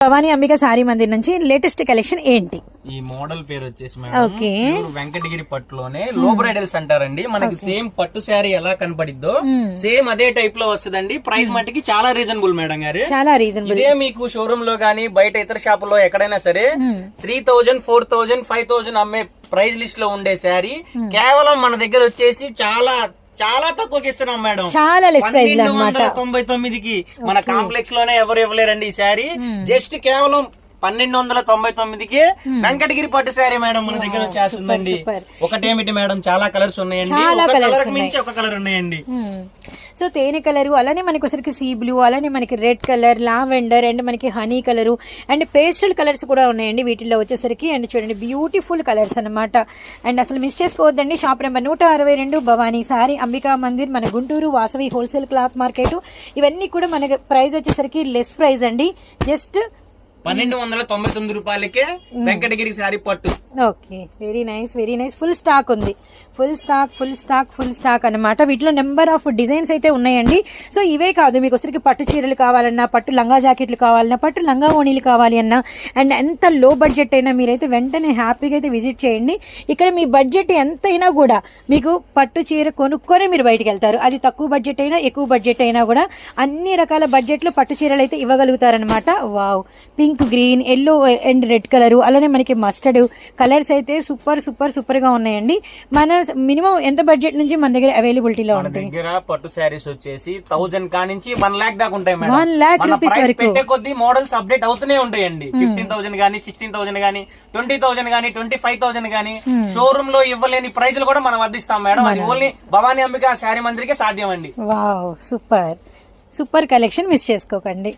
Bhavani Ambika sorry Mandir నుంచి latest collection ఏంటి? ఈ మోడల్ పేరు వచ్చేసి మేడం వెంకటగిరి పట్టులోనే లో బ్రైడల్స్ అంటారండి. మనకి సేమ్ పట్టు శారీ ఎలా కనపడిద్దో సేమ్ అదే టైప్ లో వస్తుందండి. ప్రైస్ మట్టికి చాలా రీజనబుల్ మేడం గారు, చాలా రీజనబుల్. ఇదే మీకు షోరూమ్ లో గానీ బయట ఇతర షాపుల్లో ఎక్కడైనా సరే 3000, 4000, 5000 అమ్మే ప్రైస్ లిస్ట్ లో ఉండే శారీ కేవలం మన దగ్గర వచ్చేసి చాలా చాలా తక్కువకి ఇస్తున్నాం మేడం. చాలా 1299కి మన కాంప్లెక్స్ లోనే ఎవరు ఇవ్వలేరండి ఈ శారీ. జస్ట్ కేవలం 1299కి వెంకటగిరి పట్టు శారీ మేడం మన దగ్గర వచ్చేస్తుందండి. ఒకటేమిటి మేడం, చాలా కలర్స్ ఉన్నాయండి. ఒక కలర్ మించి ఒక కలర్ ఉన్నాయండి. సో తేనె కలరు, అలానే మనకి ఒకసారికి సీ బ్లూ, అలానే మనకి రెడ్ కలర్, లావెండర్ అండ్ మనకి honey colour and pastel colours కూడా ఉన్నాయండి వీటిల్లో వచ్చేసరికి. అండ్ చూడండి బ్యూటిఫుల్ కలర్స్ అనమాట. అండ్ అసలు మిస్ చేసుకోవద్దండి. షాప్ నెంబర్ 162 భవానీ సారీ అంబికా మందిర్, మన Guntur Vasavi wholesale cloth market. ఇవన్నీ కూడా మనకి ప్రైస్ వచ్చేసరికి లెస్ ప్రైస్ అండి. జస్ట్ 1299 రూపాయలకే వెంకటగిరి శారీ పట్టు. Okay, very nice, very nice. Full stock ఉంది, ఫుల్ స్టాక్ అనమాట. వీటిలో నెంబర్ ఆఫ్ డిజైన్స్ అయితే ఉన్నాయండి. సో ఇవే కాదు, మీకు వచ్చరికి పట్టు చీరలు కావాలన్నా, పట్టు లంగా జాకెట్లు కావాలన్నా, పట్టు లంగా ఓణీలు కావాలి అన్నా, అండ్ ఎంత లో బడ్జెట్ అయినా మీరైతే వెంటనే హ్యాపీగా అయితే విజిట్ చేయండి. ఇక్కడ మీ బడ్జెట్ ఎంతైనా కూడా మీకు పట్టు చీర కొనుక్కొని మీరు బయటకు వెళ్తారు. అది తక్కువ బడ్జెట్ అయినా ఎక్కువ బడ్జెట్ అయినా కూడా అన్ని రకాల బడ్జెట్లో పట్టు చీరలు అయితే ఇవ్వగలుగుతారనమాట. Wow, pink, green, yellow and red colour, అలానే మనకి మస్టర్డ్ కలర్స్ అయితే సూపర్ గా ఉన్నాయండి. మన మినిమం ఎంత బడ్జెట్ నుంచి మన దగ్గర అవైలబిలిటీలో ఉంటాయి? దగ్గర పట్టు శారీస్ వచ్చేసి 1000 కానించి 1 lakh దాకా ఉంటాయి మేడం. 1 lakh రూపీస్ వరకు పెట్టే కొద్ది మోడల్స్ అప్డేట్ అవుతూనే ఉంటాయండి. 15,000 గానీ, 16,000 గానీ, 20,000 గానీ, 25,000 గానీ షోరూమ్ లో ఇవ్వలేని ప్రైజ్లు కూడా మనం వర్ధిస్తాం మేడం. అది ఓన్లీ భవానీ అంబిక శారీ మందిరికే సాధ్యం అండి. వావ్, సూపర్ కలెక్షన్, మిస్ చేసుకోకండి.